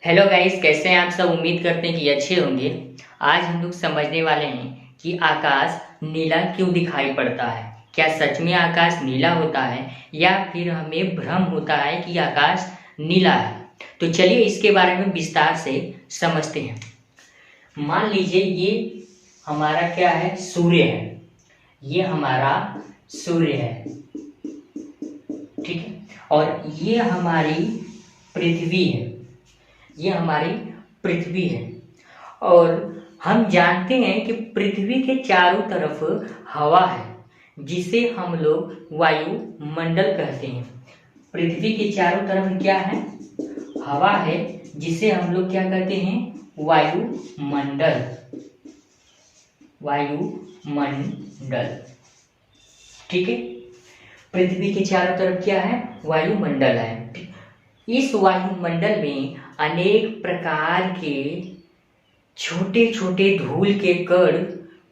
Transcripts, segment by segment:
Hello guys, कैसे हैं आप सब। उम्मीद करते हैं कि अच्छे होंगे। आज हम लोग समझने वाले हैं कि आकाश नीला क्यों दिखाई पड़ता है। क्या सच में आकाश नीला होता है या फिर हमें भ्रम होता है कि आकाश नीला है। तो चलिए इसके बारे में विस्तार से समझते हैं। मान लीजिए ये हमारा क्या है, सूर्य है। ये हमारा सूर्य है, ठीक है। और ये हमारी पृथ्वी है। ये हमारी पृथ्वी है। और हम जानते हैं कि पृथ्वी के चारों तरफ हवा है, जिसे हम लोग वायुमंडल कहते हैं। पृथ्वी के चारों तरफ क्या है, हवा है, जिसे हम लोग क्या कहते हैं, वायुमंडल। वायुमंडल, ठीक है। पृथ्वी के चारों तरफ क्या है, वायुमंडल है। इस वायुमंडल में अनेक प्रकार के छोटे छोटे धूल के कण,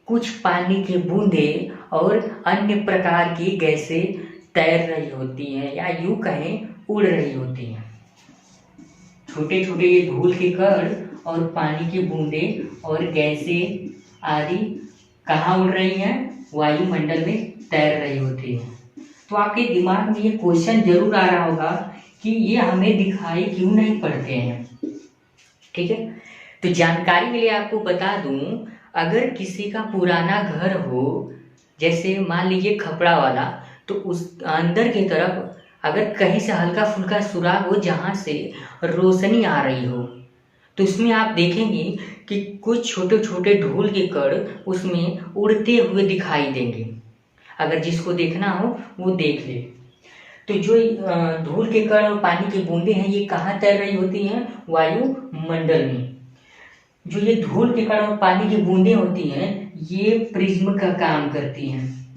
कुछ पानी के बूंदे और अन्य प्रकार की गैसें तैर रही होती हैं, या यूं कहें उड़ रही होती हैं। छोटे छोटे ये धूल के कण और पानी की बूंदे और गैसें आदि कहाँ उड़ रही हैं, वायुमंडल में तैर रही होती हैं। तो आपके दिमाग में ये क्वेश्चन जरूर आ रहा होगा कि ये हमें दिखाई क्यों नहीं पड़ते हैं, ठीक है। तो जानकारी के लिए आपको बता दूं, अगर किसी का पुराना घर हो, जैसे मान लीजिए खपड़ा वाला, तो उस अंदर की तरफ अगर कहीं से हल्का फुल्का सुराख हो जहाँ से रोशनी आ रही हो, तो उसमें आप देखेंगे कि कुछ छोटे छोटे धूल के कण उसमें उड़ते हुए दिखाई देंगे। अगर जिसको देखना हो वो देख ले। तो जो धूल के कण और पानी की बूंदें हैं, ये कहाँ तैर रही होती हैं, वायुमंडल में। जो ये धूल के कण और पानी की बूंदें होती हैं, ये प्रिज्म का काम करती हैं।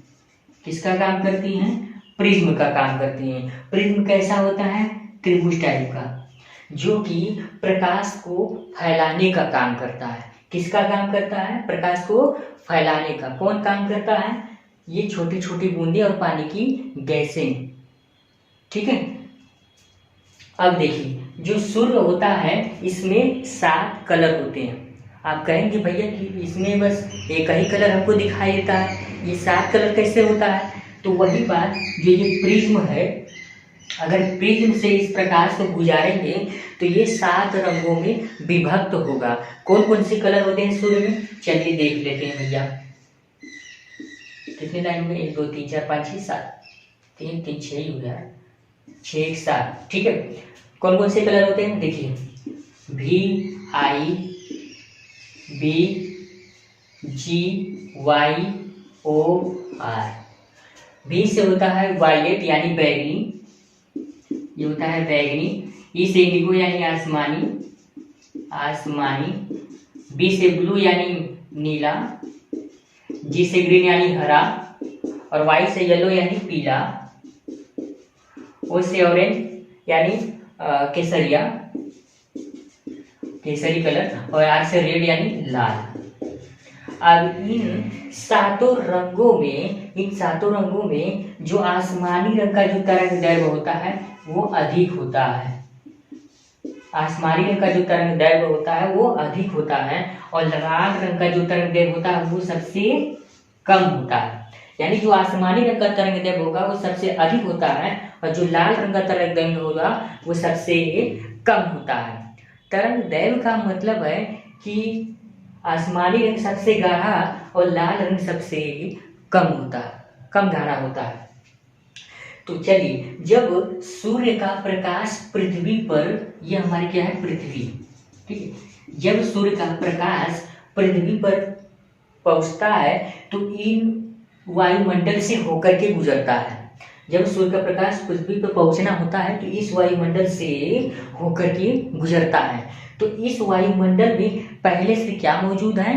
किसका काम करती हैं, प्रिज्म का काम करती हैं। प्रिज्म कैसा होता है, त्रिभुज टाइप का, जो कि प्रकाश को फैलाने का काम करता है। किसका काम करता है, प्रकाश को फैलाने का। कौन काम करता है, ये छोटी छोटी बूंदें और पानी की गैसें, ठीक है। अब देखिए, जो सूर्य होता है इसमें 7 कलर होते हैं। आप कहेंगे भैया कि इसमें बस एक ही कलर हमको दिखाई देता है, ये 7 कलर कैसे होता है। तो वही बात, जो ये प्रिज्म है, अगर प्रिज्म से इस प्रकाश को गुजारेंगे तो ये 7 रंगों में विभक्त होगा। कौन कौन से कलर होते हैं सूर्य में, चलिए देख लेते हैं भैया। कितने लाइन में, 1 2 3 4 5 6 7, 3 3 6 ही हो गया, 6 1 7, ठीक है। कौन कौन से कलर होते हैं, देखिए, VIB GYOR। V से होता है वायलेट यानी बैगनी, ये होता है बैगनी। E से इंडिगो यानी आसमानी, आसमानी। B से ब्लू यानी नीला। G से ग्रीन यानी हरा, और Y से येलो यानी पीला। O से ऑरेंज यानी केसरिया, केसरी कलर, और R से रेड यानी लाल। अब इन सातों रंगों में जो आसमानी रंग का जो तरंग दैर्घ्य होता है वो अधिक होता है। आसमानी रंग का जो तरंग दैर्घ्य होता है वो अधिक होता है, और लाल रंग का जो तरंग दैर्घ्य होता है वो सबसे कम होता है। यानी जो आसमानी रंग का तरंग दैर्घ्य होगा वो सबसे अधिक होता है, और जो लाल रंग का तरंग दैर्घ्य होगा वो सबसे कम होता है। तरंग दैर्घ्य का मतलब है कि आसमानी रंग सबसे गाढ़ा और लाल रंग सबसे कम होता है, कम गाढ़ा होता है। तो चलिए, जब सूर्य का प्रकाश पृथ्वी पर, यह हमारी क्या है, पृथ्वी, ठीक है। जब सूर्य का प्रकाश पृथ्वी पर पहुंचता है तो इन वायुमंडल से होकर के गुजरता है। जब सूर्य का प्रकाश पृथ्वी पर पहुंचना होता है तो इस वायुमंडल से होकर के गुजरता है। तो इस वायुमंडल में पहले से क्या मौजूद है,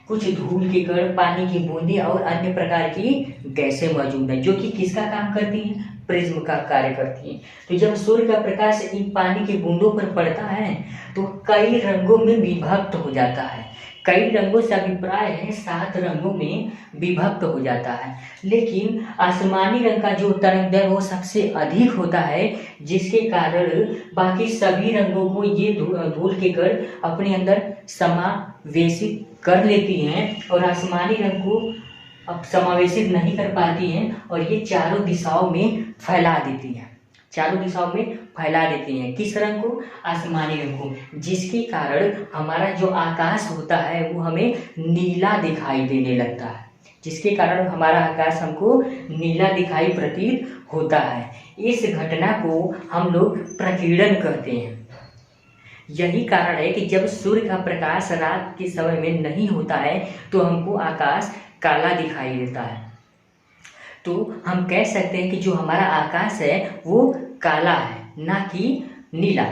कुछ धूल के कण, पानी की बूंदें और अन्य प्रकार की गैसें मौजूद हैं, जो कि किसका काम करती हैं, प्रिज्म का कार्य करती हैं। तो जब सूर्य का प्रकाश इन पानी की बूंदों पर पड़ता है तो कई रंगों में विभक्त हो जाता है। कई रंगों से अभिप्राय है 7 रंगों में विभक्त हो जाता है, लेकिन आसमानी रंग का जो तरंगदैर्घ्य वो सबसे अधिक होता है, जिसके कारण बाकी सभी रंगों को ये धूल के कण अपने अंदर समावेशित कर लेती हैं और आसमानी रंग को अब समावेशित नहीं कर पाती हैं और ये चारों दिशाओं में फैला देती हैं। चारों दिशाओं में फैला देती हैं किस रंग को? आसमानी रंग को, जिसके कारण हमारा जो आकाश होता है वो हमें नीला दिखाई देने लगता है, जिसके कारण हमारा आकाश हमको नीला दिखाई प्रतीत होता है। इस घटना को हम लोग प्रकीर्णन कहते हैं। यही कारण है कि जब सूर्य का प्रकाश रात के समय में नहीं होता है तो हमको आकाश काला दिखाई देता है। तो हम कह सकते हैं कि जो हमारा आकाश है वो काला है, ना कि नीला।